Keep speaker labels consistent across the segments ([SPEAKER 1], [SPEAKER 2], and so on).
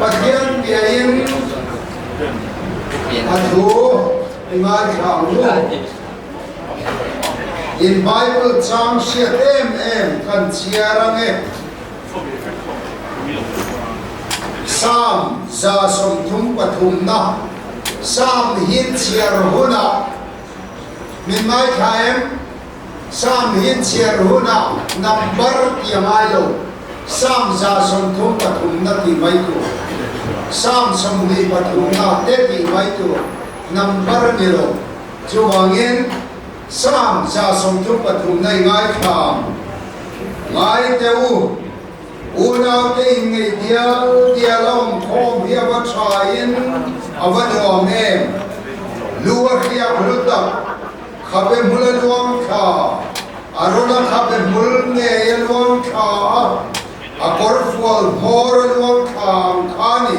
[SPEAKER 1] Pathianni in Adu Chawhnu in Bible Chang siat kan chiarang Sam za som thum pathum na Sam hin chiar huna min mai khaem Sam hin chiar huna number yamayo Sam za som thum pathum na ti mai tu Sam som ni pathum na te ti mai tu number milo chuwangin Sam za som thum pathum na ngai kham ngai teu Una ke ngai dia long khom hia wa thain awan om em luar hia bluta khabe mul luang kha arona khabe mul ne luang kha akor fual hor luang kha khani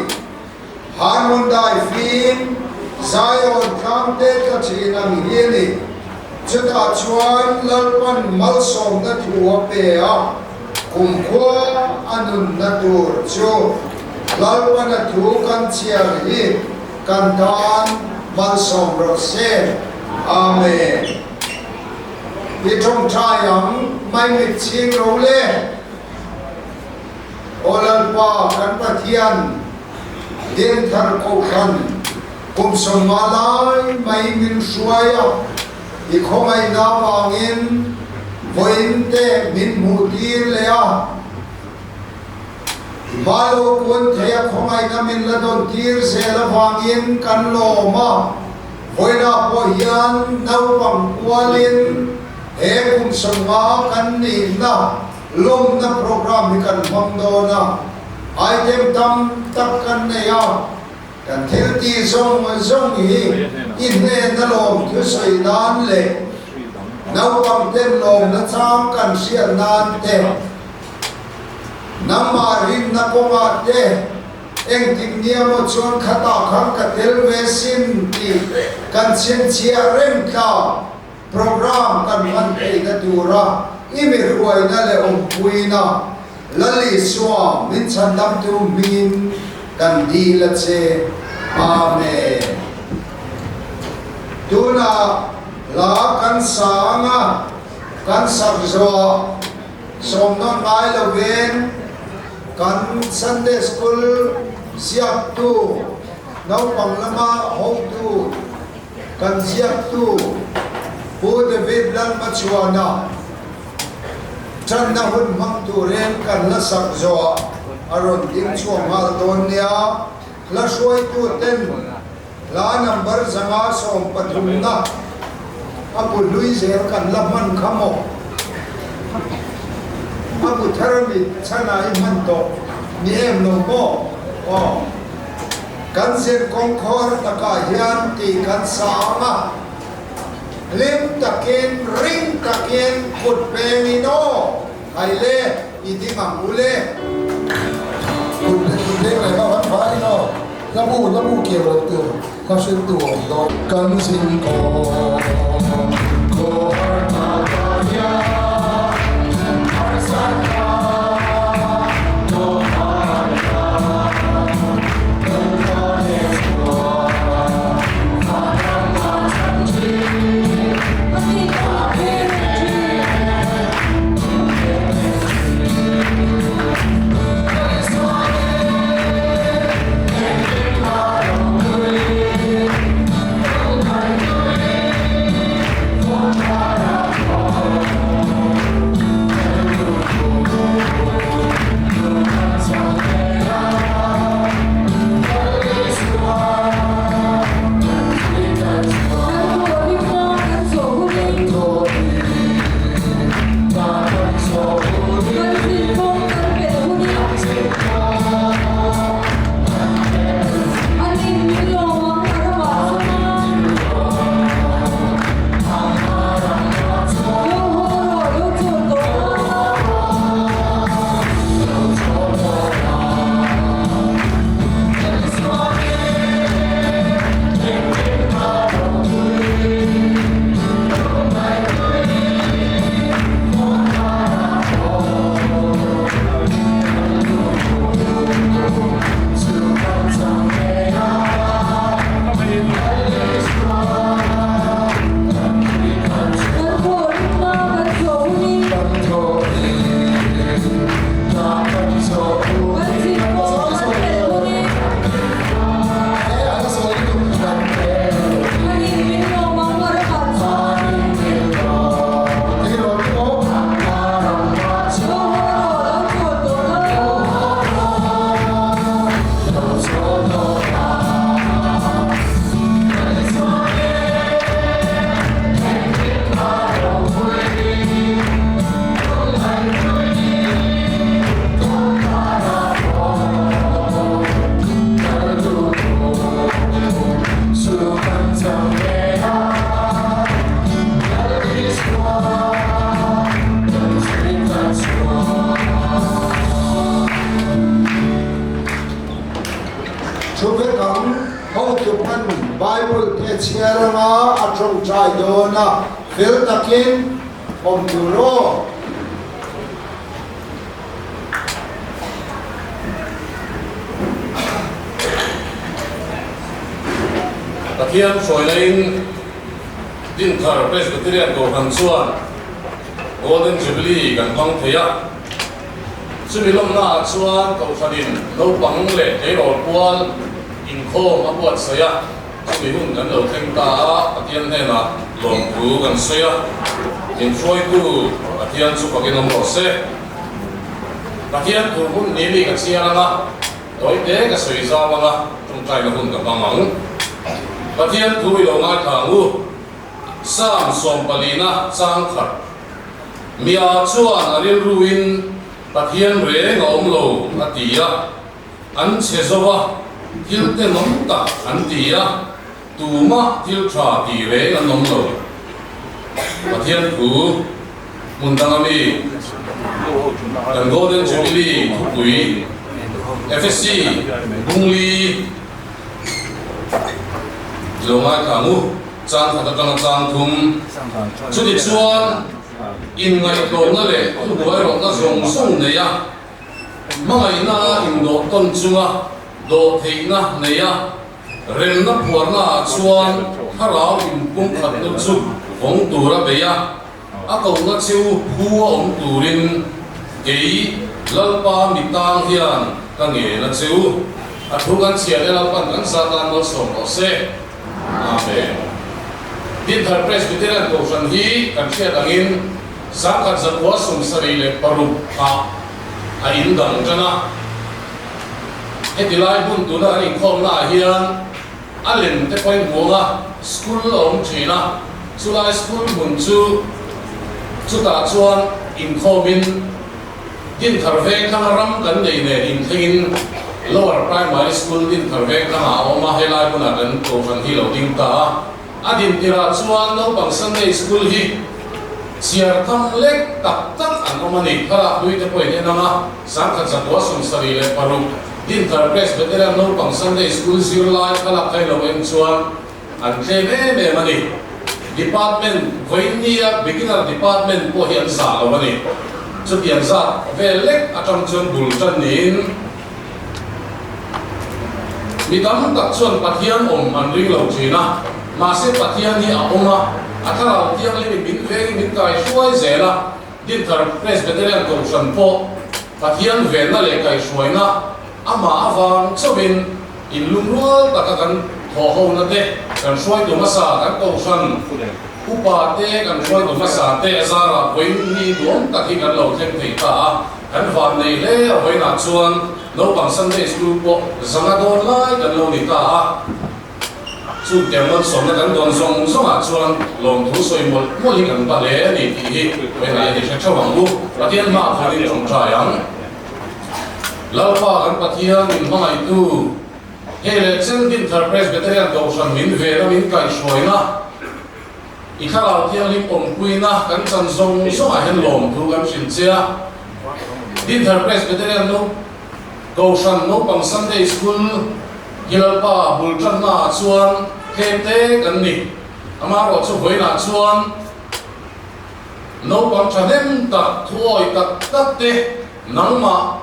[SPEAKER 1] hanun dai fin Zion kam te ka chinang hieni chuta chuan lalpan mal som na thuwa pe a kumkhwa anun natur chu lalwana thu kan chiar hi kan dan mal som ro se amen ni thong thayang mai mit ching ro le olalpa kan pathian din thar ko khan kum som malai mai min suaya ikhomai na wangin Vointe min mutir lea Malo kun thea khomai na min ladon tir se la wangin kan Lawmna Voina po hian Naupang Pualin he kum sanga kan ni na Lawmna program hi kan mamdo na item tam tak kan neya kan thil ti zong hi in ne na lom thu sai dan le Naupang ten Lawmna chang kan sian nan te namarin na konga te eng ting nia mo chuan khata khang ka tel ve sin ti kan chen chia rem ka program kan man te na tura imi ruai na le pui na lali suam min chandam tu min kan di la che amen tuna la kan sanga kan sakzo somnon ngai loven kan Sunday school siap tu Naupang lama hong tu kan siap tu pu David lan Pachuau chan na hun mang tu ren kan la sakzo aron ding chuang mal don nia la shuai tu ten la number zanga som pathum na Abu Luizer kan laman kamo Abu Tharami chana imanto ni em lo mo kan sen kongkhor taka hian ti kan sama lim takin ring takin kut pengino aile idi mangule kut le ka wan phai no labu kieu tu ka sen tu do kan sin ko Chuve kang how to pan Bible te chiaranga atong chai dona fil takin om turo
[SPEAKER 2] Pathian soilain din thar Presbyterian ko han chuan Golden Jubilee kan tong theya chumi Lawmna chuan ko thanin Naupang le Tleirawl Pual Inkhawm abuat saya chumi hun kan lo theng ta Pathian hena lompu kan soya in froi tu Pathian chu pakin om ro se Pathian tu hun nili ka chiaranga toy te ka soi zawanga tung tai na hun ka pamang Pathian tu lo ngai thangu sam som palina chang khat mia chuan aril ruin Pathian re ngom lo atia an chezowa hilte nom ta an tia tuma til tha ti re an nom lo Pathian tu mundangami kan Golden Jubilee Thuchah FSC bungli lo ngai thangu chang khata tang chang thum chudi chuan in ngai to na le tu buai ro na zong song ne ya mangai na in do ton chunga do thei na ne ya rel na puar na chuan harau in pung khat nu chu ong tura be ya a ko na chu huwa om turin kei lalpa mitang hian ka nge na chu a thukan chia le lalpan kan satan no som no se amen din thar Presbyterian ko san hi kan chia dangin Sangkat zakwa sumsari le paru a indang jana hetilai bun tuna Inkhawm na hian alin te point muanga school om china chulai school mun chu chuta chuan Inkhawmin din thar veng thang ram kan nei ne in thingin lower primary school din thar veng thang a oma helai buna kan ko san hi lo ding ta adin tira chuan Naupang Sunday school hi siar tham lek tak tak an omani khala lui te poi ne nama sangkhat zakwa sumsari le paru din thar Presbyterian Naupang Sunday school zirlai khala khai lo en chuan an tle me mani department voinia beginner department po hian sa lo mani chu pian za velek atam chuan bultan nin midam tak chuan Pathian om an ring lo china ma se Pathianni a oma athara tiang le min veng min kai suai zela din thar Presbyterian ko san po Pathian vena le kai suaina ama awang chobin in rual takakan tho ho na te kan suai tu masa kan ko san upa te kan suai tu masa te zara voin ni dom takhi kan lo theng thei ta kan van nei le voina chuan Naupang Sunday school po zanga don lai kan lo ni ta chu tiang som na kan don song song a chuan lom thu soi mol moli kan pa le ni ti hi we na ni sa Chawhnu Pathian ma phali trong trayang lalpa kan Pathian min mai tu hele chen din thar Presbyterian ko san min ve ra min kai soina ikhala tiang lim om kuina kan chan song song a hen lom thu kan sin chia din thar Presbyterian no ko san Naupang Sunday school hilalpa bultan na chuan khete kan ni ama ro chu hoina chuan Naupang thanem tak thuai tak tak te nangma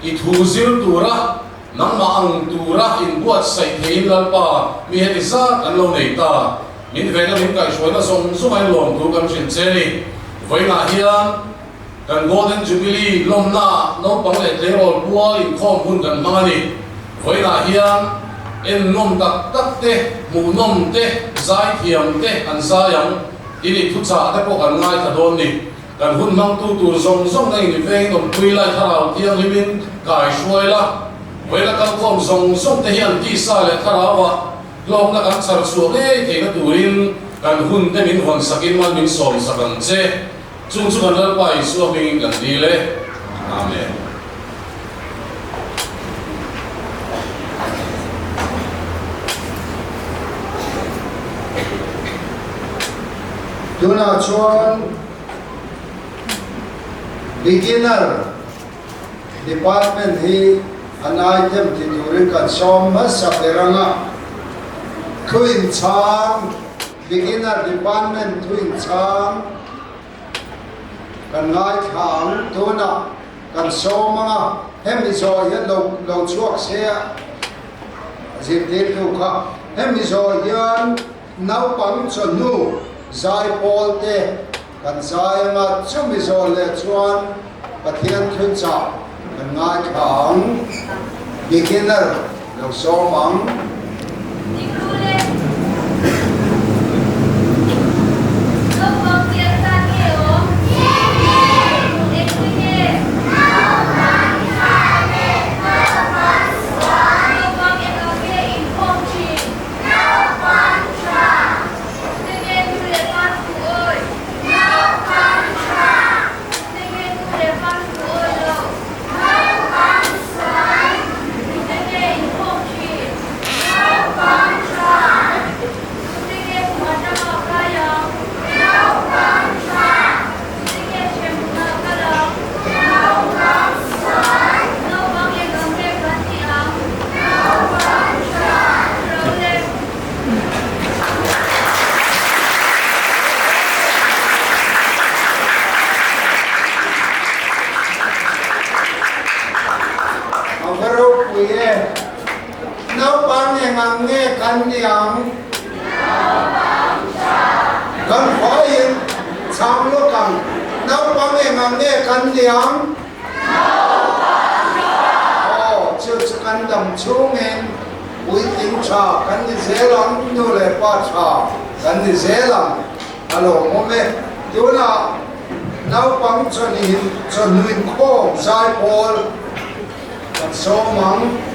[SPEAKER 2] i thu zir tura nangma ang tura in buat sai thein lalpa mi heti sa kan lo nei ta min vena min kai soina song sumai lom tu kan chin cheni voina hian kan Golden Jubilee Lawmna Naupang le Tleirawl Pual Inkhawm hun kan mangani voina hian en nom tak tak te mu nom te zai thiam te an sayang ini Thuchah te po kan ngai thadon ni kan hun mang tu tur zong zong nei ni veng nom pui lai tharau tiang limin kai suaila voina kan khom zong zong te hian ti sa le tharawa Lawmna kan char chu le te na turin kan hun te min hon sakin man min som sakan che chung chu kan lalpai su min kan di le amen
[SPEAKER 1] tuna chuan beginner department hi anh ai thêm thì tụi cần xóm hết sắp để răng á Thuin Chang beginner department Thuin Chang cần ngay thẳng tôi nè cần xóm á hem đi rồi hết lâu chuộc xe dịp tết luôn cả hem đi rồi yên Naupang Chawhnu Zaipawl te kan zai ma chumi zo le chuan Pathian Thuchah kan ngai thang beginner lo so mang Naupang yang ange kan yang kan khoin sang lo kan Naupang yang ange kan yang oh chưa kan dam chung en ui ting cha kan ni zelang nu le pa cha kan ni zelang alo mo me tu na Naupang Chawhnu Inkhawm Zaipawl kan so mang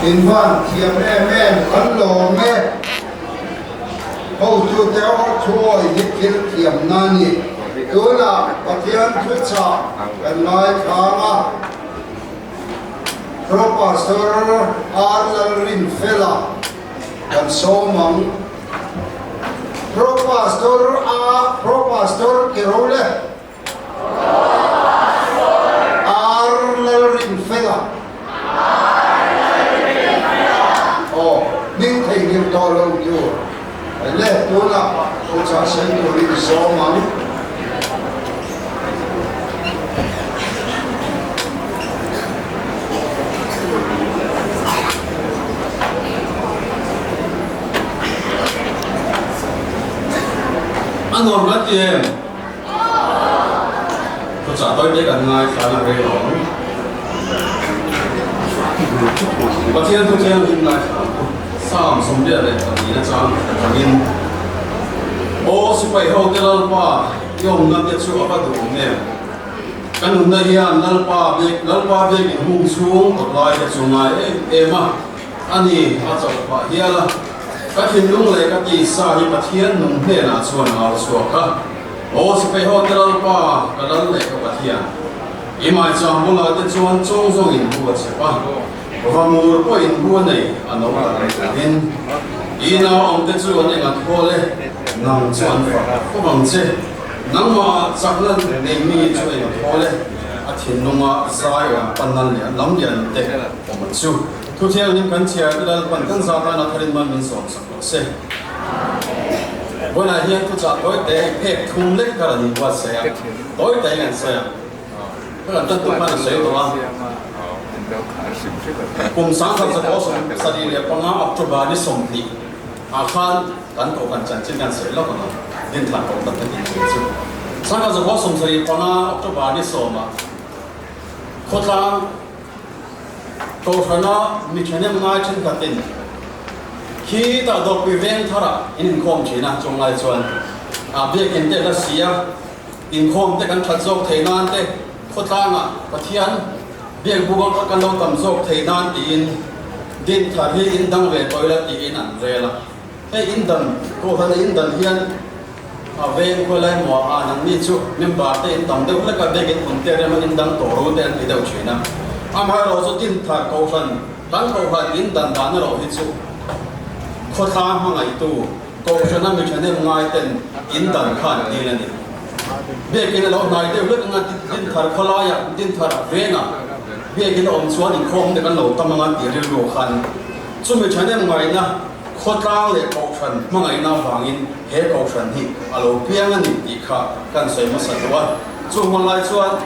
[SPEAKER 1] in van thiam em kan lo nge ho tu te ho thoi hikil thiam nani tuna Pathian Thuchah kan nai khanga Professor Lalrinfela kan somang Pro-pastor Kirole Lalrinfela Ning thầy nghiêm to lâu nhiều lẽ tôi là Thuchah sinh của đi số mắm
[SPEAKER 3] anh ngồi mất tiền Thuchah tôi biết là ngay khá là gây hỏng Pathianni Thuchah in lại Sam sống địa này là Chang in ô sự phải hậu Tleirawl yom năm tiết số apa đủ nè căn hôm nay hiền Lalpa biết cái hung xuống một lại cái số này em à anh đi à cháu phải hiền là các thiên lung này các chị sa hi Pathianni nung nè là xuân áo xuân cả ô sự phải hậu Tleirawl cái lần này các Pathianni em ai chăng muốn là tiết xuân trong trong in buat siapa và mua có in buat này anh nói là in nào ông tiết xuân này ngắt khô lên nang chuan ko bang che nang ma chaklan nei mi chu en khole a thin nunga sai wa panan le lam yan te om chu thu thiang nim kan chia dal pan kan sa ta na tharin man min som sak se bona hian Thuchah toi te phek thum lek kar ni wa se toi te ngan se ka tan tu man se to wa kum sang kha sa ko sari le panga October ni som ni a khan kan ko kan chan chin kan se lo kan din thla ko tan tin chu sanga zo ko som sari panga October ni so ma khotlang to khana mi thane ma chen ka tin khi ta do pi veng thara Inkhawm china chong lai chuan a bia ken te la sia Inkhawm te kan that jok theinan te khotlanga Pathianni bia bugang kan lo tam jok theinan tin din thar hi in dang ve toilet ti in an rela in dan ko hana in dan hian a ven ko lai mo a nang ni chu member te in tam de la ka be get mun te re man in dan to ro te an ti deu china am ha ro zo tin thar ko han dan ko han in dan dan ro hi chu kho tha ma ngai tu ko chana mi chane ngai ten in dan khan ni na ni be ke lo ngai de lu nga tin thar khola ya tin thar ve na be ke om chuan Inkhawm de kan lo tam nga ti ri ro khan chu mi chane ngai na Khotlang le kausan mangai na wangin he kausan hi alo piang ani ti kha kan soi ma satwa chu mangai chuan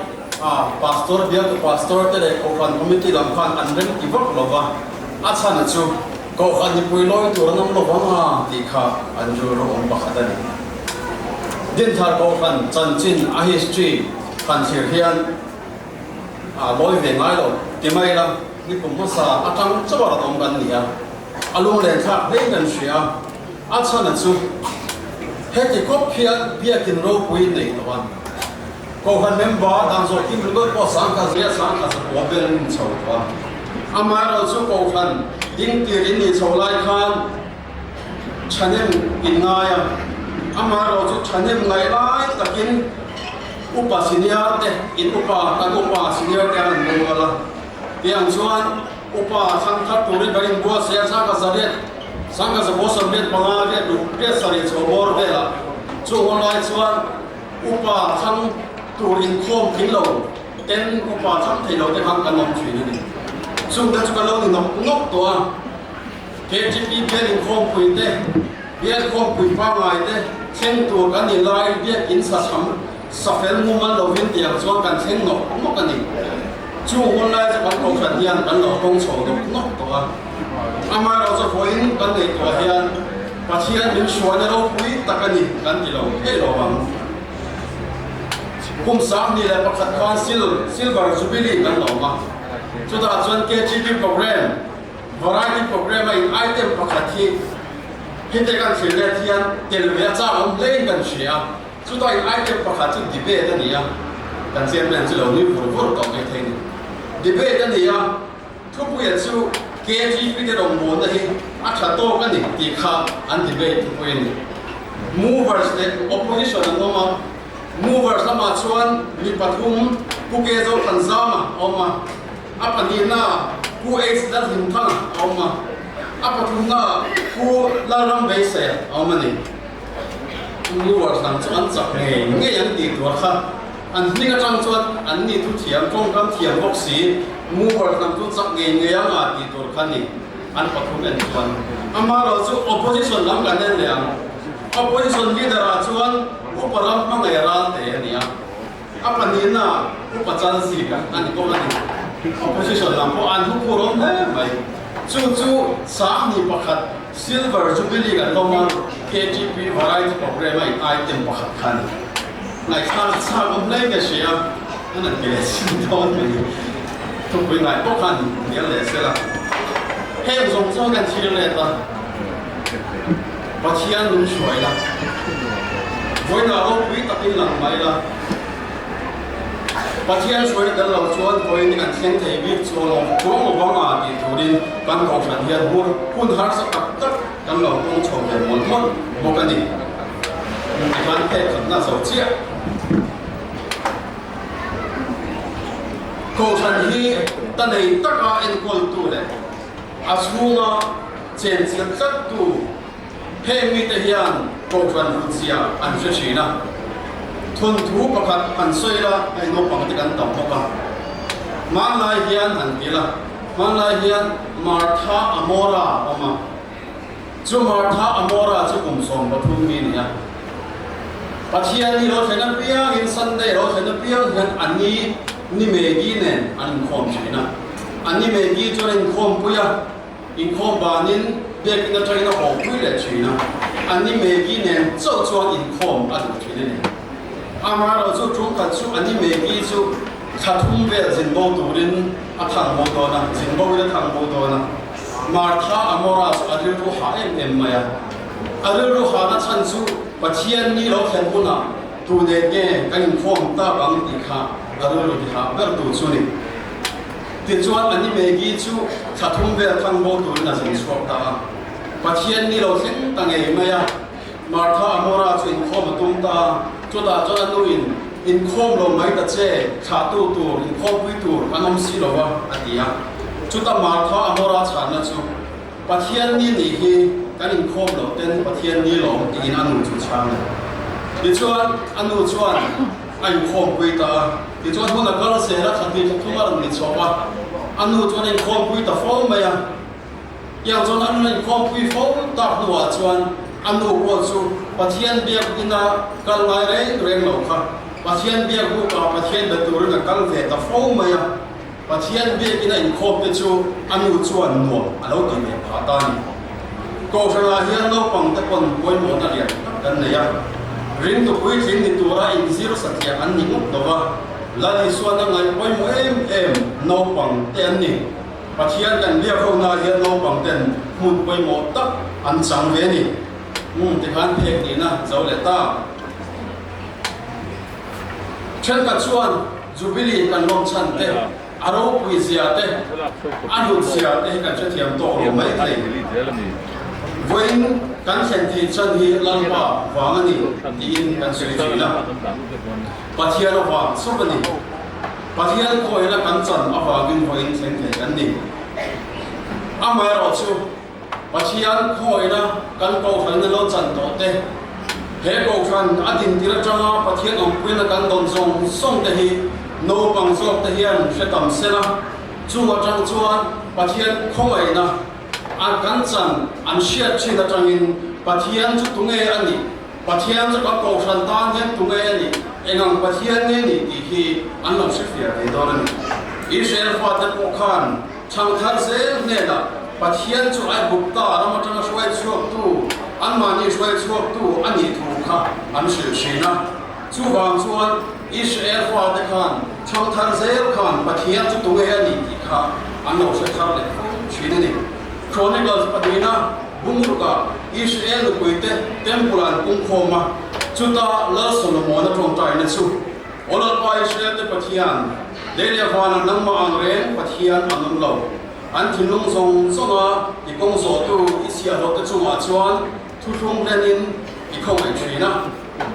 [SPEAKER 3] pastor bia to pastor te le kausan committee lam khan anrem ti vak lova a chana chu kausan ni pui loi tur nam lo wanga ti kha anju ro om bakhatani din thar kausan chanchin a history kan thir hian loi ve ngai lo ti mai la ni kum sa atang chawara dom kan nia alung len thak nei kan sia a chana chu heti ko pia kin ro pui nei tawan ko han member dang zo kim ro ko sang ka zia sang ka sa ko bel chau wa ama ro chu ko han ding ti rin ni chau lai khan chanem in ngaya ama ro chu chanem ngai lai takin upa senior te in upa kan upa senior te an mo la tiang chuan upa sang khat turi garin bo sia sa ka zariat sang ka bo sam bet panga ve du pe sari chobor vela chu online chuan upa sang turin khom thin lo ten upa sang thei lo te hang kan nom thri ni chung ta chu ka lo ni nok to a KGP berin khom pui te bian khom pui pa ngai te chen tu kan ni lai bian in sa sam sa fel mu man lo vin tiang chuan kan chen no kan ni chu onlineจะkan ko khan hian kan lo tong chho do nok to a ama ro zo foin kan nei to hian Pathianni min shwana ro pui takani kan ti lo he lo wang kum sam ni la pakhat khan silver jubilee kan lo ma chu da chuan KGP program variety program ai item pakhat hi hite kan thil le hian tel ve cha om lein kan shia chu da item pakhat chu debate ani a kan chen men chu lo ni fur to mai thein debate ani a thu puya chu KGP de rong mo na hi a tha to kan ni ti kha an debate thu puya ni movers le opposition an oma movers lama chuan mi pathum ku ke zo khanzama oma a panina ku ex dal him thang oma a pathum na ku laram be se oma ni rual sang chuan chak nge yang ti tur kha an hninga tang chuan an ni thu thiam tong kam thiam bok si rual sang tu chak nge yang a ti tur kha ni an pathum en chuan ama ro chu opposition lam kan nen leang opposition leader a chuan uparam mangai ral te ania apanina upachan si ka ani ko ani opposition lam po an hu purom ne mai chu sa ni pakhat silver jubilee kan Lawmna KGP variety program ai item pakhat khan ngai khan sa gom lai ka sia anan ke sin don ni tu pui ngai po khan ya le sela hem zong zo kan thil le ta pathian lung shuai la voina lo pui takin lang mai la pathian shuai kan lo chuan koi ni kan theng thei bi chu lo chuang lo wanga ti thurin kan ko than hian hun har sa tak tak kan lo kong chho le mon mon mo kan ni kan te kan na so chia ko than hi ta nei taka en kol tu le asunga chen chiam sak tu he mi te hian ko than hu chia an che china thun thu pakhat an soila ai no pang te kan tam ka man lai hian an tila man lai hian martha amora oma chu martha amora chu kum som pathum mi nia Pathianni ro thena piang in Sunday ro thena piang hian ani ni megi nen an khom china ani megi chu in khom puya Inkhawm banin bek na traina ho pui le china ani megi nen chau chuan Inkhawm adu china ni amaro chu chung ka chu ani megi chu thathum ve jinbo turin athang mo do na jinbo le thang mo do na martha amora chu ariru ha em maya ariru ha na chan chu Pathianni lo khen puna tu ne ge kan Inkhawm ta bang ti kha ariru ti ha ber tu chu ni ti chuan ani megi chu thathum ve thang mo turin na jin swak ta Pathianni lo khen tangai maya martha amora chu Inkhawm tum ta chuta chona nuin Inkhawm lo mai ta che kha tu Inkhawm pui tu anom si lo wa atia chuta martha amora chana chu Pathianni ni hi kan Inkhawm lo ten Pathianni lo in anu chu chang ti chuan anu chuan ai Inkhawm pui ta ti chuan huna kal se ra khati thuma ram ni chowa anu chuan Inkhawm pui ta fo maya yang chuan anu Inkhawm pui fo ta nuwa chuan anu ko chu Pathian biak ina kal ngai reng lo kha Pathian biak bu ka Pathian betur na kal ve ta fo maya Pathian biak ina Inkhawm te chu anu chuan no alo ti me pha ta ni ko thanga hian Naupang te pon poi mo na lian kan ne ya ring to pui thin ni tura in zero satya an ni ngop to wa lali suan ngai poi mo em Naupang te an ni Pathian kan biak ho na hian Naupang ten mun poi mo tak an chang ve ni te khan phek ni na zo le ta chen ka chuan Jubilee kan lom chan te aro pui zia te anu zia te kan che thiam to ro mai thai voin kan khen thi chan hi lalpa wangani tin kan sri thila Pathian wa sobani Pathian ko ila kan chan awagin voin khen the kan ni amai ro chu Pathian khoi na kan ko khan na lo chan to te he ko khan adin tira changa Pathian om puina kan don zong song te hi Naupang zok te hian hretam sela chunga chang chuan Pathian khoi na an kan chan an shiat china changin Pathian chu tunge ani Pathian chu ka ko khan tan hian tunge ani engang Pathian ne ni ti hi an lo shifia te dorani Israel fa te ko khan chang thar se ne la Pathian chu ai bukta rama tanga shwai chuak tu an mani shwai chuak tu ani thu kha an shil shina chu wang chuan Israel fa te khan chang thar zel khan Pathian chu tunge ani ti kha an lo se thar le shina ni Chronicles padina bungruka Israel kuite tempulan Inkhawma chuta la Solomon na tong tai na chu olal pa Israel te Pathian lelia fana nangma angren Pathian anum lo an thinung song songa ikong so tu isia lo te chunga chuan thu thung lenin ikong ai thina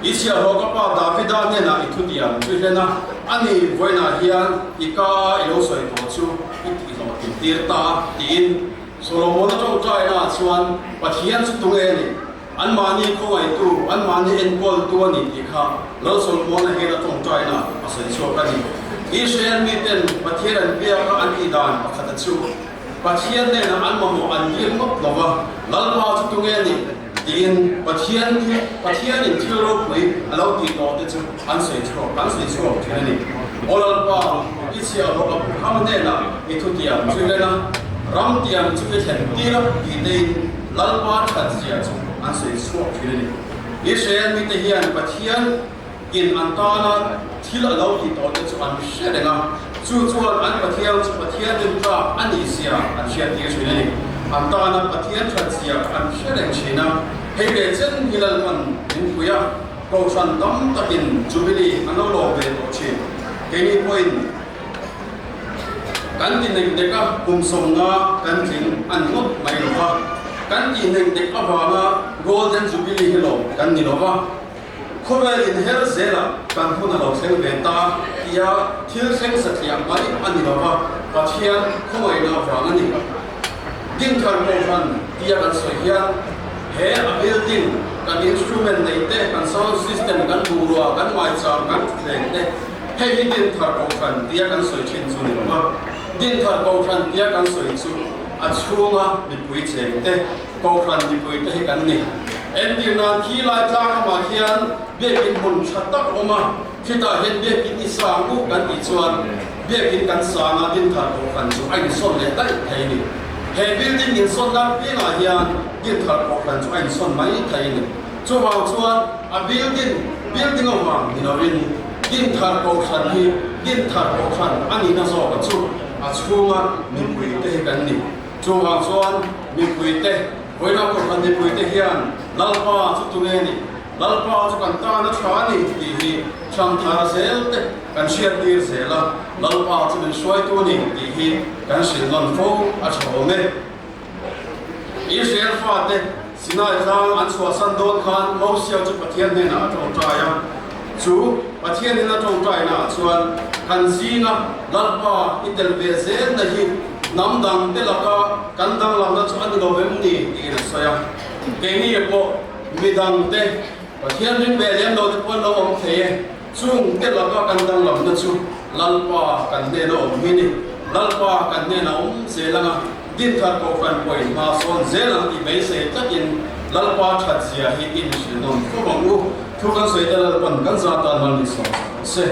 [SPEAKER 3] isia lo ka pa Davida ne na ithudiam chu lena ani voina hian ika ilo soi to chu iti lo tir ta tin Solomon na tong tai na chuan Pathian chu tunge ni an mani ko ai tu an mani en pol tu ani ti kha lo sol mo na hera tong trai na asai chu ka ni Israel mi ten pathian pia ka an i dan pakhat chu pathian ne na an mo an yem mok lova lalpa chu tu nge ni tin pathian in thilo pui alo ti to te chu an sei chu thina ni olalpa ichia ro ka ham ne na i thu tiam chu le na ram tiam chu ke thlen ti ra ti te lalpa that sia chu an sei chu thina ni Israel mi te hian pathian in antana thil alo ti to te chu an sherenga chu chuan an pathian din tra ani sia an shia ti thina ni antana pathian that sia an shereng china hei le chen hilal man in kuya ko san dam takin Jubilee ano lo ve to chi keni point kan tin nek deka kum som nga kan tin an mot mai lo wa kan tin nek dek awa golden Jubilee hilo kan ni lo wa khovel in hel zela kan phuna lo sel ve ta ia thil seng sathiam mai an ni lo wa pathian khomai na wa ngani din thar mo fan tia kan so hian he a building kan instrument nei te kan sound system kan burua kan mai cham kan thleng te he hi din thar ko kan tia kan soi chin chu ni ma din thar ko kan tia kan soi chu a chunga mi pui cheng te ko kan mi pui te kan ni en ti na khi lai cha ka ma hian be kin mun thatak oma khita hen be kin isang ku kan ti chuan be kin kan sanga din thar ko kan chu ai son le dai thei ni he building in son na pe na hian din thar ko kan chu ai son mai thei ni chu wa chuan a building of wang ni no rin din thar ko khan hi din thar ko khan ani na zo ka chu a chunga mi pui te kan ni chu wa chuan mi pui te voina ko kan ni pui te hian lalpa chu tu nge ni lalpa chu kan ta na thwa ni ti hi cham thar sel te kan shia tir sela lalpa chu min shoi tu ni ti hi kan shin non fo a chaw me Israel fa te sinai zang an chua san don khan mo sia chu pathian ne na tong taya chu pathian ne na tong tai na chuan kan zina lalpa itel ve zen na hi nam dang te laka kan dang lam na chu an novem ni ti na soya ke ni po midang te pathian rin ve lem lo te pon lo om the chung te laka kan dang lam na chu lalpa kan ne no om hi ni lalpa kan ne na om se langa din thar ko kan point ma son zelang ti be se takin lalpa that sia hi in shi non ko bangu thu kan soi ta lalpan kan za ta man ni so se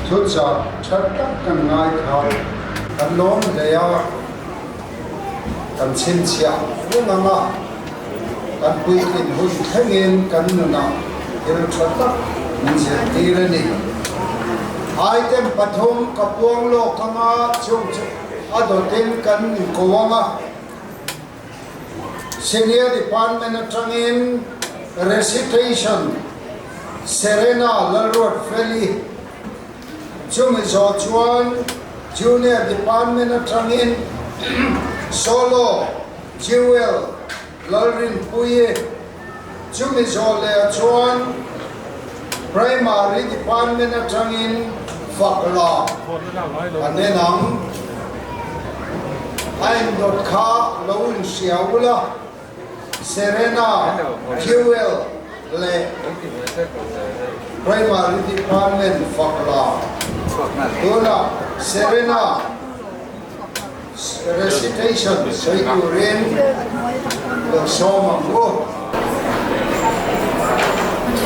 [SPEAKER 1] Thuchah chatak kan ngai kha kan lom leya kan chin chia nganga kan pui in hui thangin kan nuna il chatak min se tirani item pathum kapuang lo kanga chung adotin kan kowanga Senior Department Chang Recitation Serena Lalruatfeli Chuan Junior Department Chang Solo Jewel Lalrinpuii Chuan Primary Department Chang Faklam Anenang Thuchah Lalrinfela Serena Jewel le Primary Department Faklam Dona Serena Recitation Benjamin the Showmango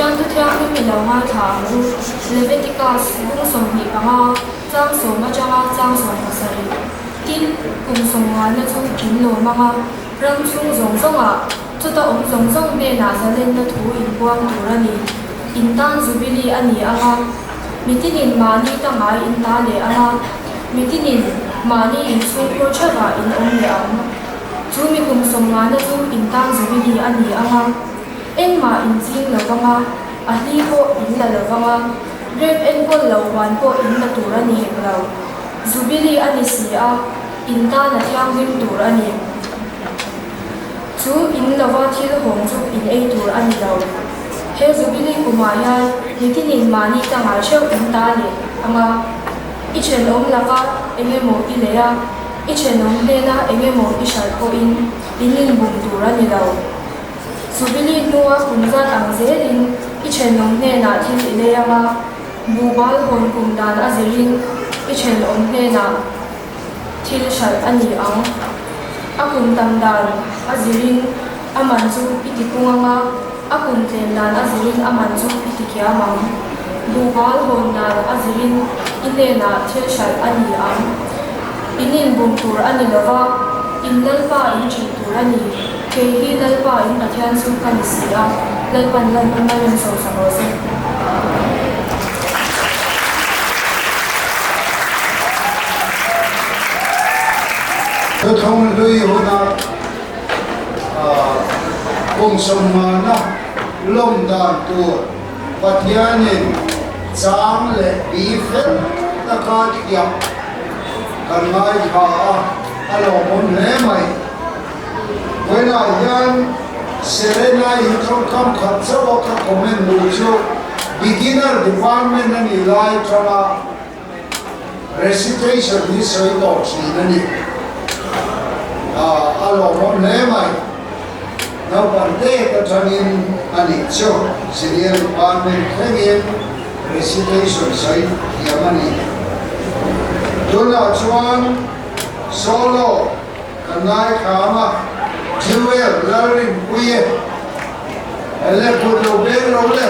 [SPEAKER 4] Thuchah mi Lawmna tha Leviticus bung som ni panga chang so ma changa chang so ma sari tin kum som wa na chung kin lo manga rang chung zong zonga chuta zong zong be na zalen na thu in buang turani in tang Jubilee ani anga mitinin mani tanga in ta le anga mitinin mani in chung ko chawa in om le am chu mi kum som wa na chu in tang Jubilee ani anga en ma in jing lo wanga a hi ko in la lo wanga grade en ko lo wan ko in na turani lo Jubilee ani sia in ta na tiang win turani chu in lawa thil hong chu in ei tur ani lo he Jubilee kumaya hitinin mani tanga sheu in ta le anga ichen laka engemo ilea ichen lena engemo ishal ko inin bum tura ni law Jubilee nuwa kunzan ang zelin ichen lena thil ilea ma bubal hon kumdan azirin ichen lena thil shal ani ang akun tamdan azirin amanzu itikunganga akun tendan azirin amanzu itikiamang bubal hondan azirin inena thil shal ani ang inin bumtur ani lova innalpa in chintur ani kehi lalpa in Pathianni kanisia lalpan lan mayan so sarose
[SPEAKER 1] Thong lui huna na Lawmna tu Pathianni Chang le Bifel takat ya kanai kha alomon le mai when I yan Serena Inkhawm khatsawa ka comment mucho beginner department ani lai trana recitation ni soi to chinani alomon le mai Naupang Pathianni ani cho Serena Department Chang recitation site yamani Dula chuan solo kanai kama Jubilee Lalrinpuii ele pulo belo le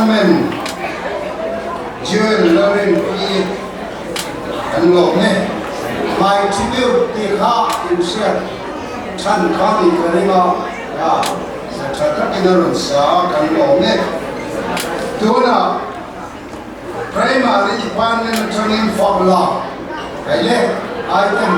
[SPEAKER 1] Department Chang Lalrinpuii and Lawmna my tribute Thuchah in Sierra Chan Kami Karima Sacrament and Lawmna Dona primary Department Chang Faklam I can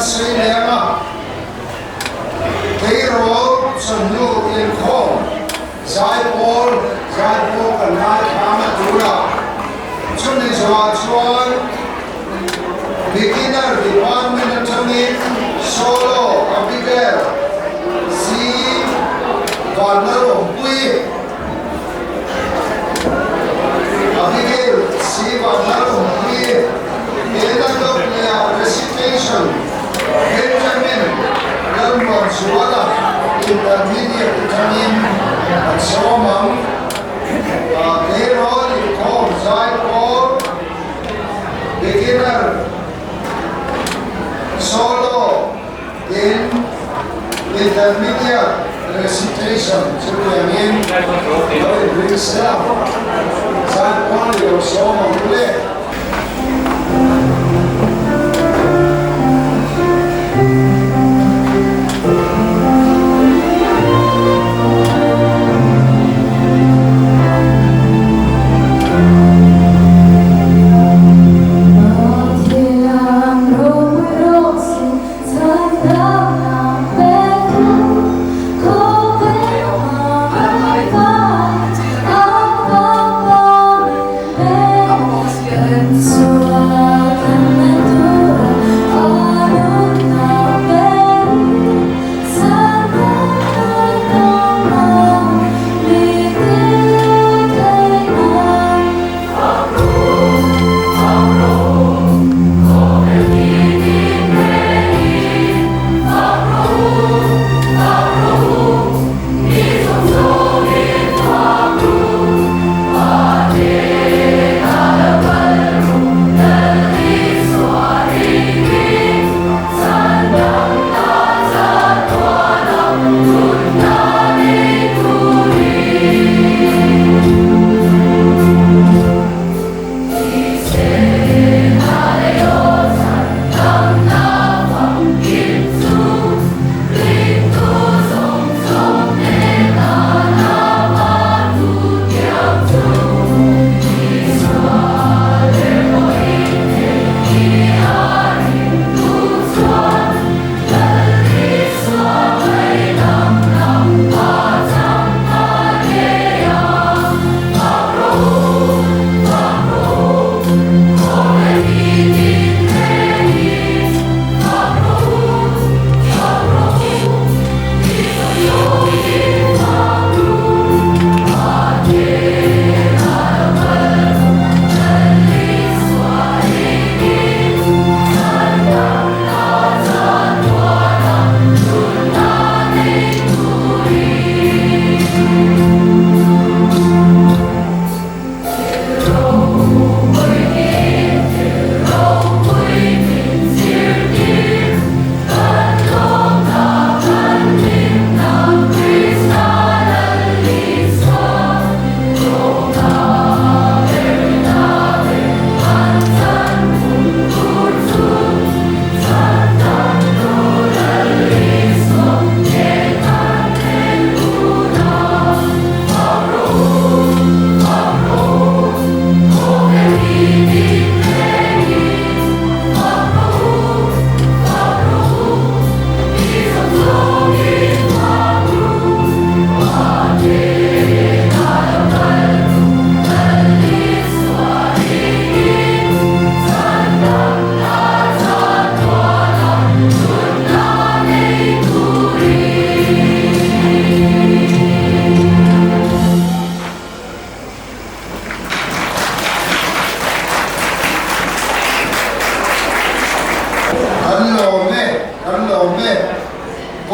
[SPEAKER 1] Serena, Tleirawl, Chawhnu, Inkhawm, Zaipawl, and Naupang, Chuan, beginner Department Chang, solo Abigail, Lalruatfeli, Abigail, Lalruatfeli, Recitation Benjamin, Intermediate and Sacrament, Tleirawl, Inkhawm, Zaipawl, beginner, solo, intermediate, recitation. Benjamin, Zaipawl, Sacrament.
[SPEAKER 5] Yeah.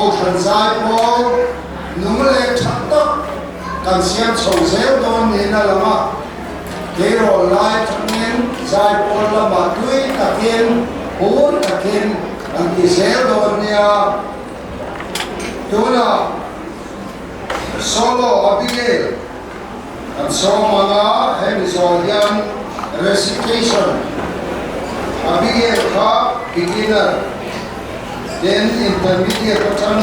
[SPEAKER 1] bộ thần Zaipawl nung lệ chắc tóc cần xem sầu xéo đón nên là mà cái rồi lại thằng nên Zaipawl là bà túi ta kiên bốn ta kiên anh thì xéo đón nha đó là solo Abigail and so mga episodian recitation Abigail ka beginner then intermediate Chang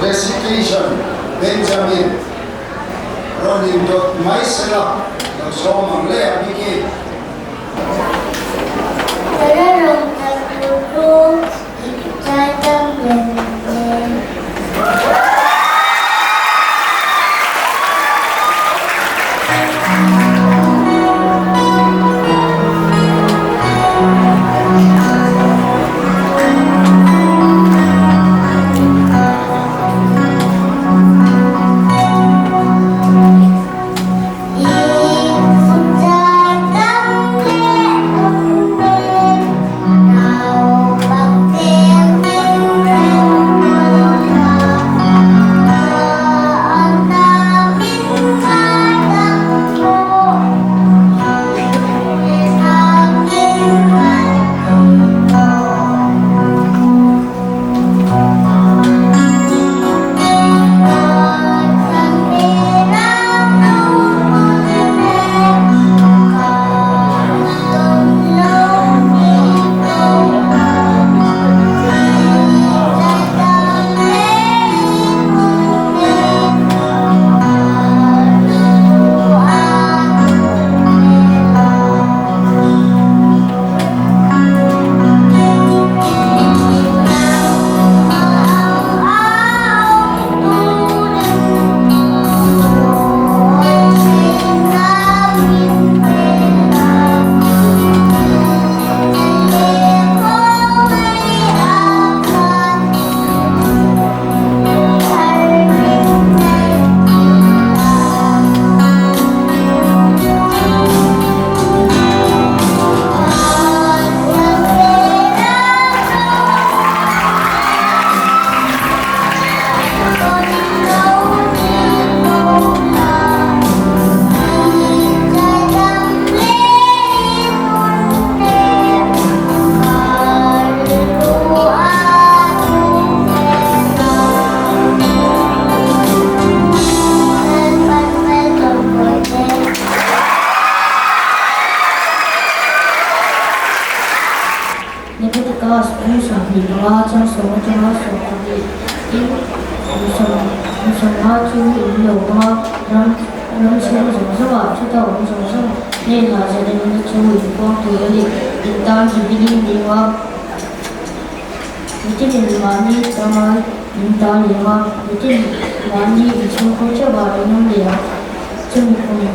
[SPEAKER 1] Recitation Benjamin running dot myself the song ang le Abigail
[SPEAKER 5] nên là gia đình đã chú ý con tuổi đi đến tam Jubilee đi qua những cái mà đi tam ai đến tam đi qua những cái mà đi chúng không cho bà đi nông địa chúng mình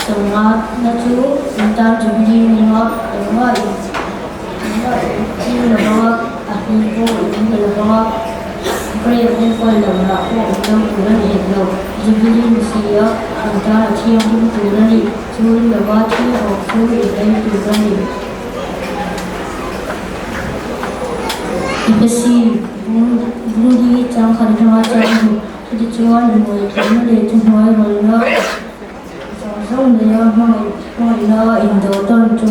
[SPEAKER 5] sống là chú đến tam Jubilee đi qua đến ngoài nhưng là qua Lalrinpuii đến là qua Bây giờ đến quay lại là của trong tuổi này rồi Jubilee xí á chúng ta là chiêm cũng tuổi này chú là ba chú học chú để đây tuổi này cái gì cũng đi trong khăn hoa trang thì chú ăn người cũng để trong hoa rồi đó xong rồi hoa nó in đầu tuần chú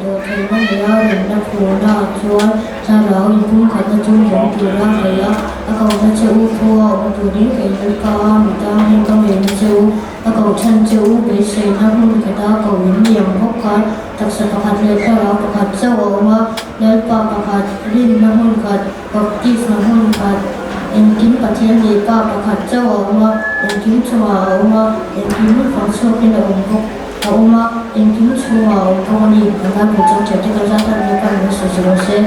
[SPEAKER 5] đồ thấy nó để để nó phù nó chú sau đó cũng khăn nó chú giống tuổi ra vậy á cầu nó chịu phù tuổi đến cái nó con người ta nên con về nó chịu cầu chân chịu để xây nó không cái đó cầu những điểm hốc con thật sự bậc hạt này theo đó bậc hạt sâu mà nếu bậc hạt linh nó không hạt bậc tít nó không hạt em kiếm Pathianni bậc hạt sâu mà em kiếm Chawhnu mà em kiếm phóng sâu cái đầu hốc mà em kiếm Chawhnu con đi người ta cũng trong chuyện cái ra thân như con nó sử dụng xe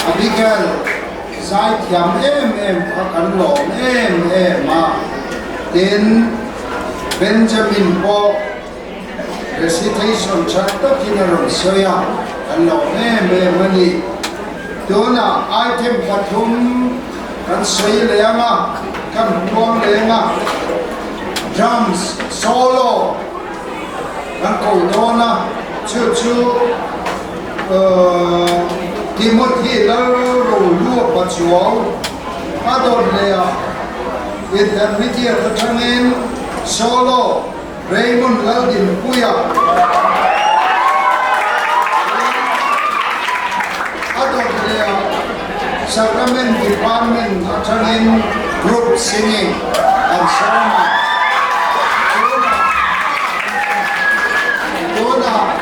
[SPEAKER 1] Abigail Zai thiam em akan lo em mà đến Benjamin po Recitation Chapter kinaron soya kan lo em mani dona item pathum kan soy leanga kan buang leanga drums solo kan ko dona chu Timothy Lalrohlua Pachuau Adon Lea Intermediate Changin Solo Raymond Lalrinpuii Adon Lea Sacrament Department Chang group singing and Serena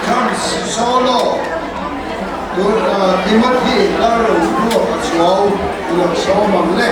[SPEAKER 1] drums solo Timothy Lalrohlua Pachuau Ilang Somang Le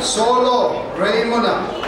[SPEAKER 1] Solo Raymond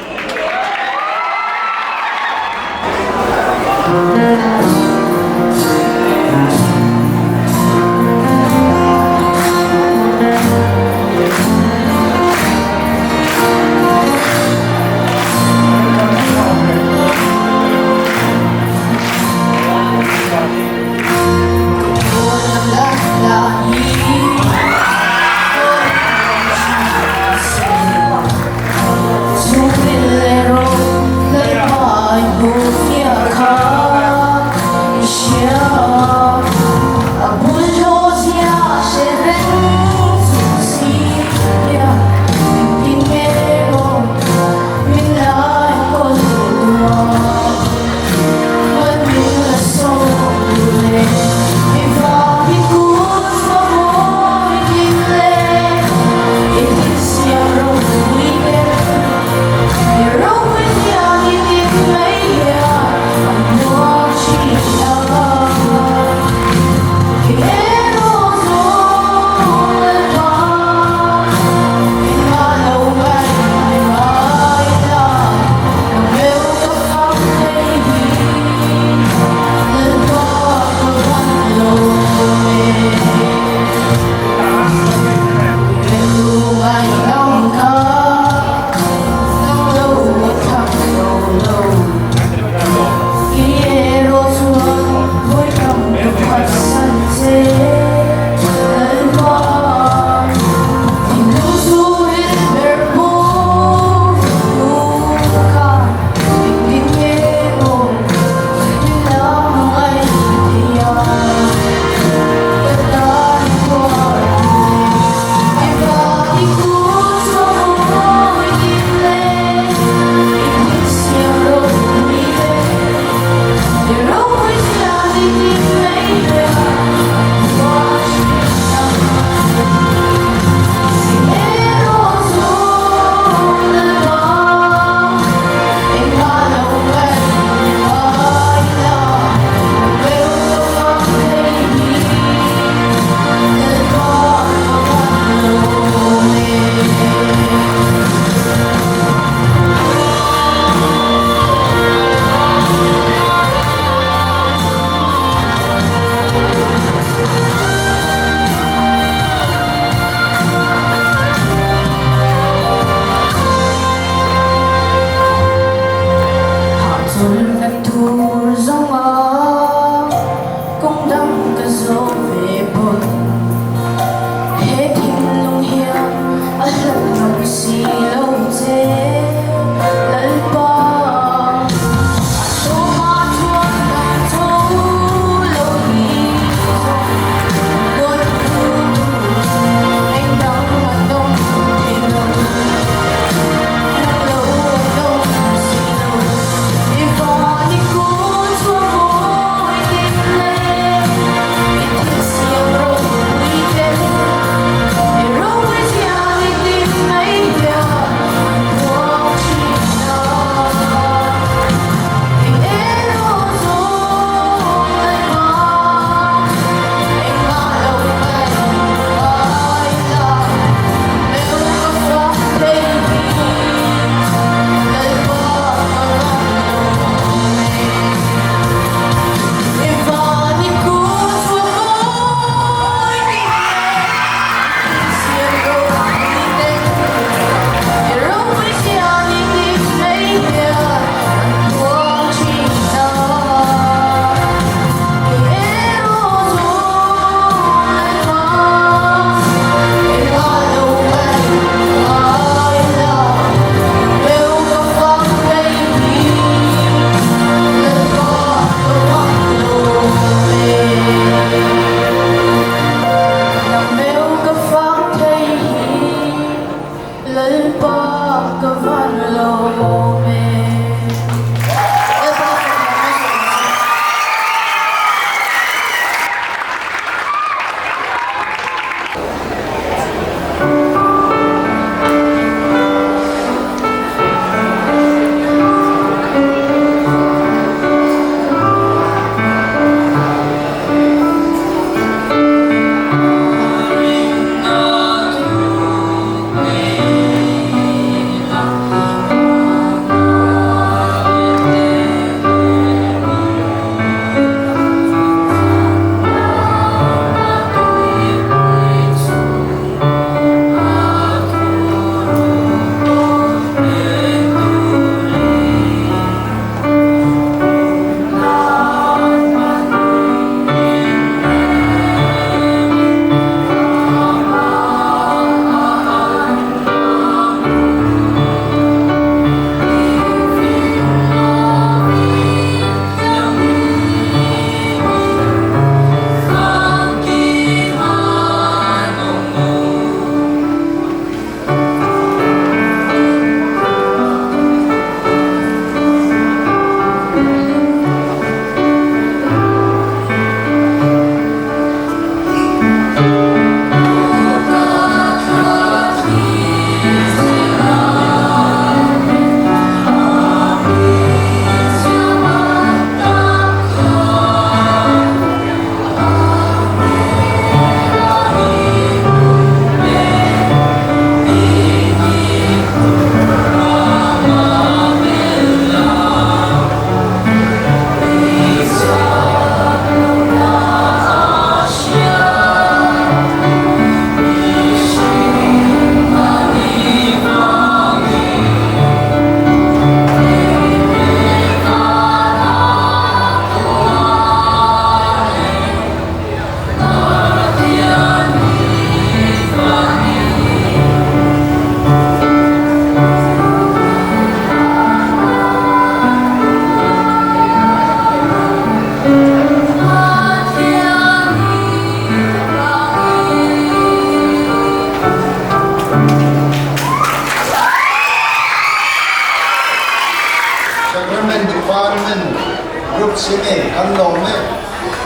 [SPEAKER 1] sini kan Lawmna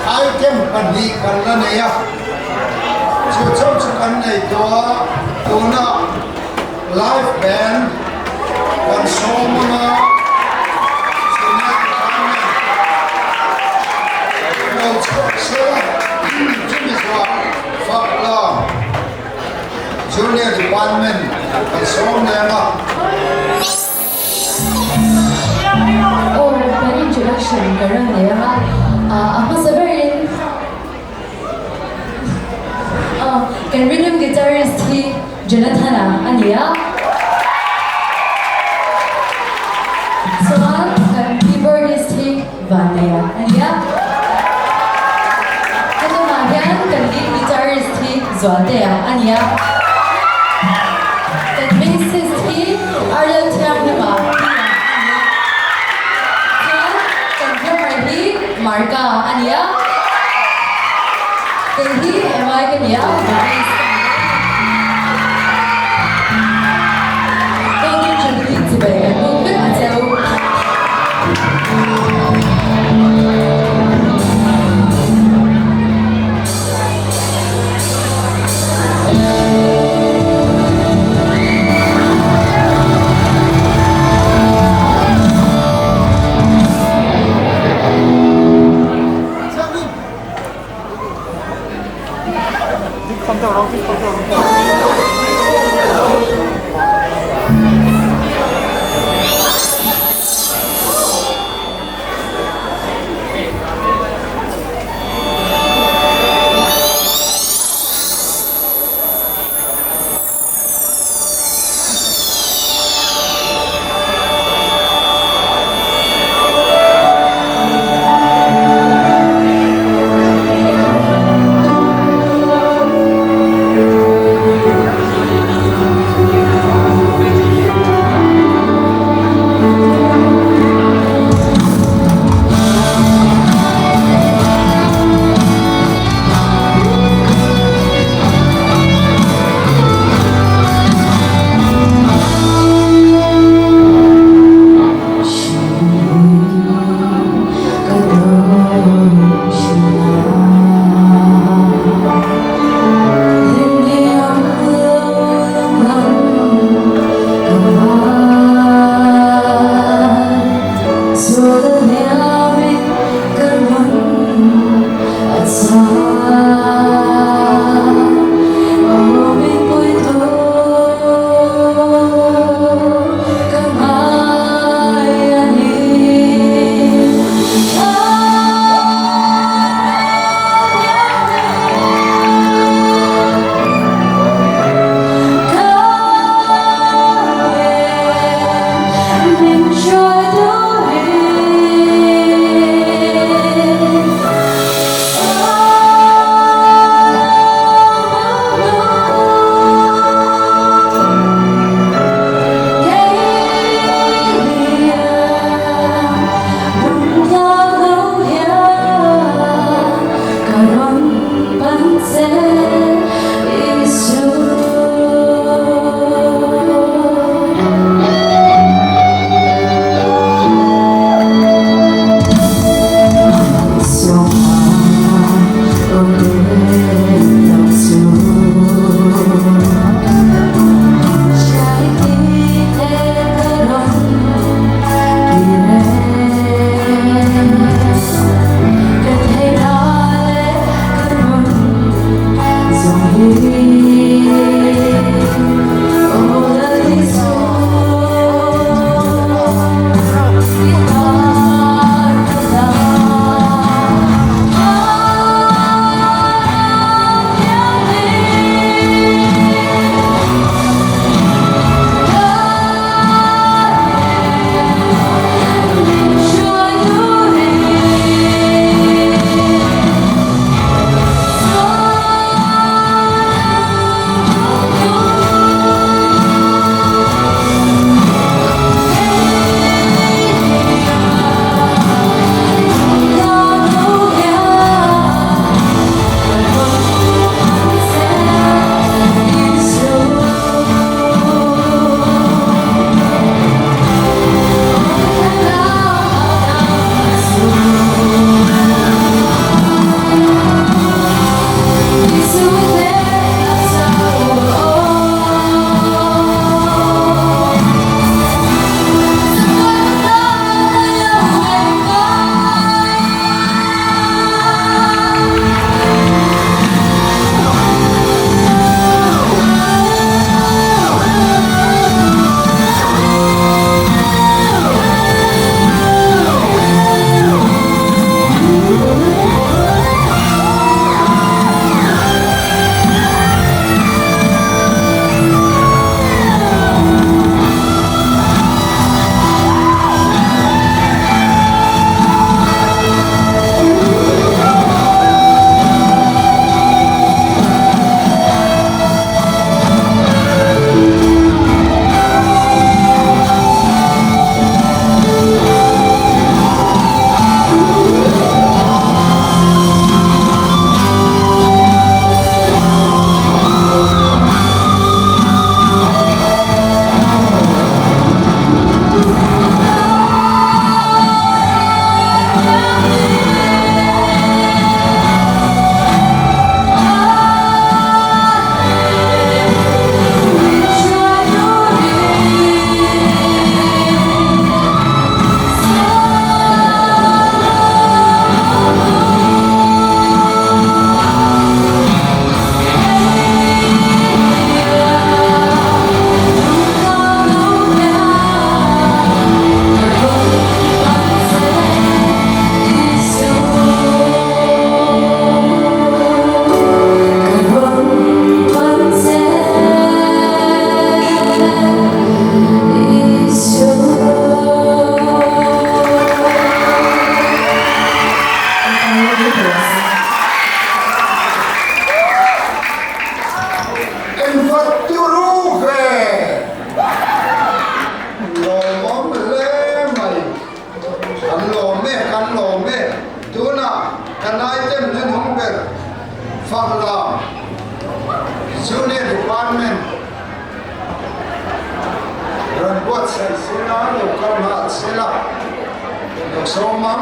[SPEAKER 1] item pani kan la nei a chu kan nei tuna live band kan somna sini Faklam Junior Department kan somna
[SPEAKER 6] Oh, an introduction karang nila. Ako sa Berlin. Kan rhythm guitarist hi Jonathan Ania. So kan keyboardist hi Vanaya Ania. Ito nagyan kan lead guitarist hi Zoatea Ania. Kan bassist hi Arlo Tiagnaba. Marka Ania. Jadi emang Ania. Kau Jubilee sebagai mungkin aja.
[SPEAKER 1] in what to ruhe lo mom le mai kan lo me tuna kan item le number Faklam Junior Department Run buat Serena lo kau sila lo soma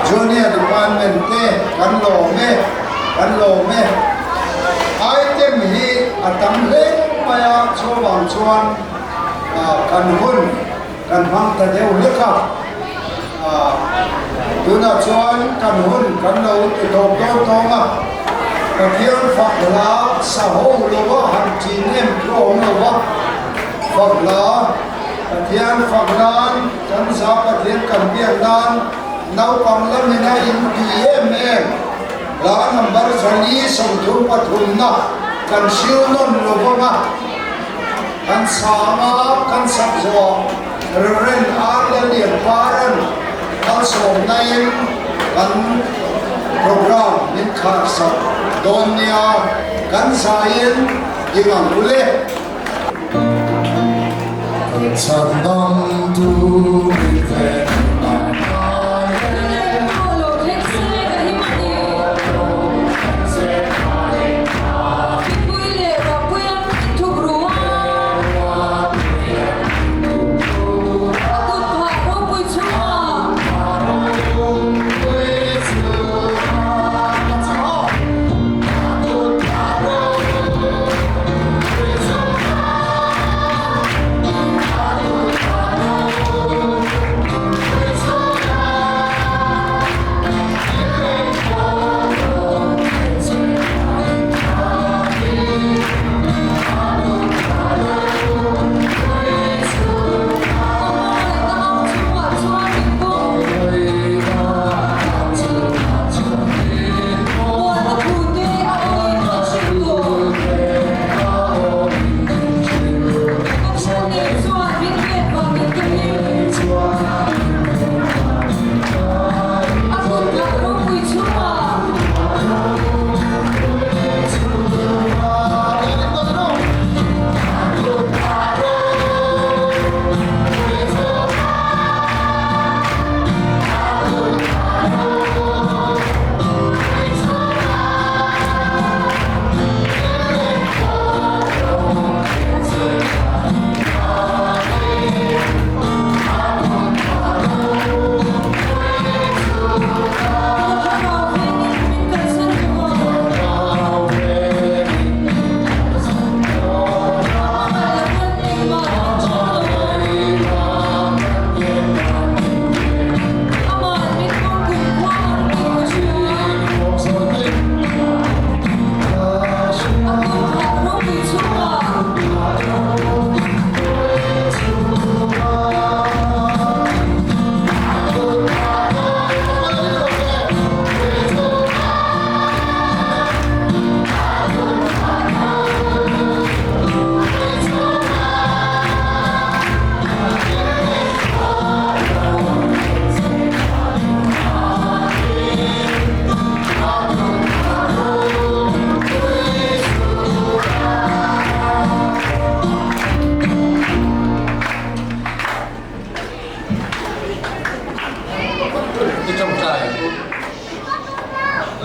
[SPEAKER 1] Junior Department kan lo me item hi atam le maya chawang chuan kan hun kan hang ta deu leka tuna chuan kan hun kan lo ti tok to ma Pathian Fakla saho lo han chin em ro lo Fakla Pathian Faklan kan sa Pathian kan biang dan Naupang Lalmina Inkhawm la number zani songthum pathumna kan silnon lovanga kan sama kan sabzo ren arle paran also naim kan program min kharsa donya kan sain ingang ule sadam tu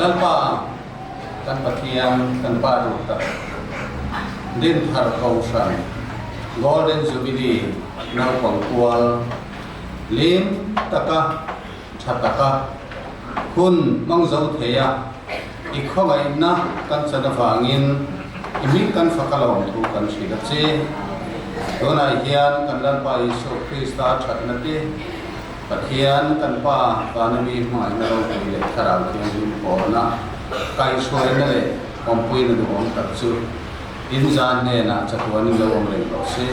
[SPEAKER 3] Lalpa kan Pathian kan Pachuau din thar kaushan Golden Jubilee Naupang Pual lim taka chataka kun mangzau theya Inkhawm na kan sanafangin imi kan Faklam thu kan sigache dona hian kan Lalpa Isu Krista thatnate Pathian kan pa panami mai na ro le tharal thiam ko na kai suai na le ompui na do tak chu in zan ne na chatuan lo om le lo se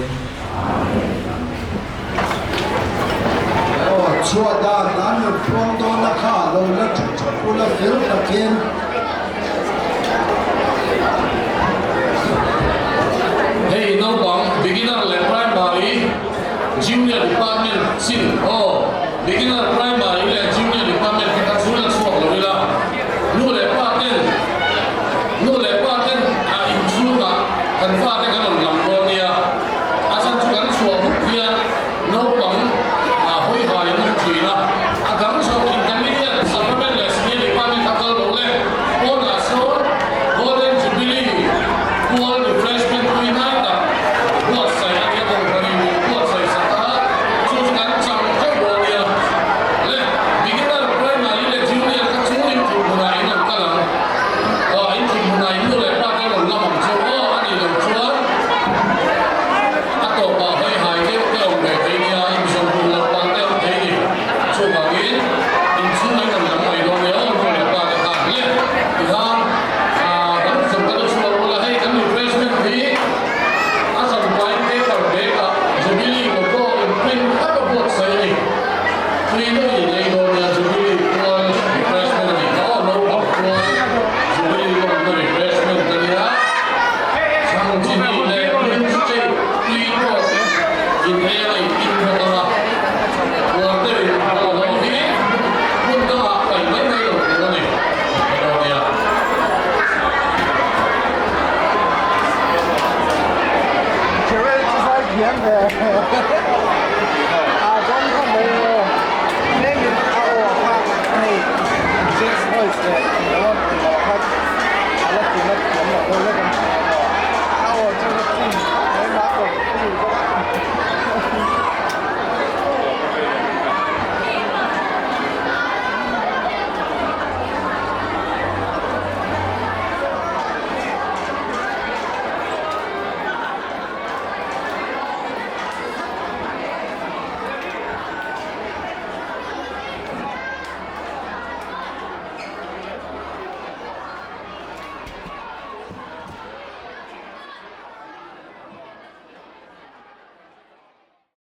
[SPEAKER 1] o chua da nan no phong do na kha lo la chapula fil takin
[SPEAKER 2] Hey, Naupang, beginner and primary, junior department sin, beginner primary.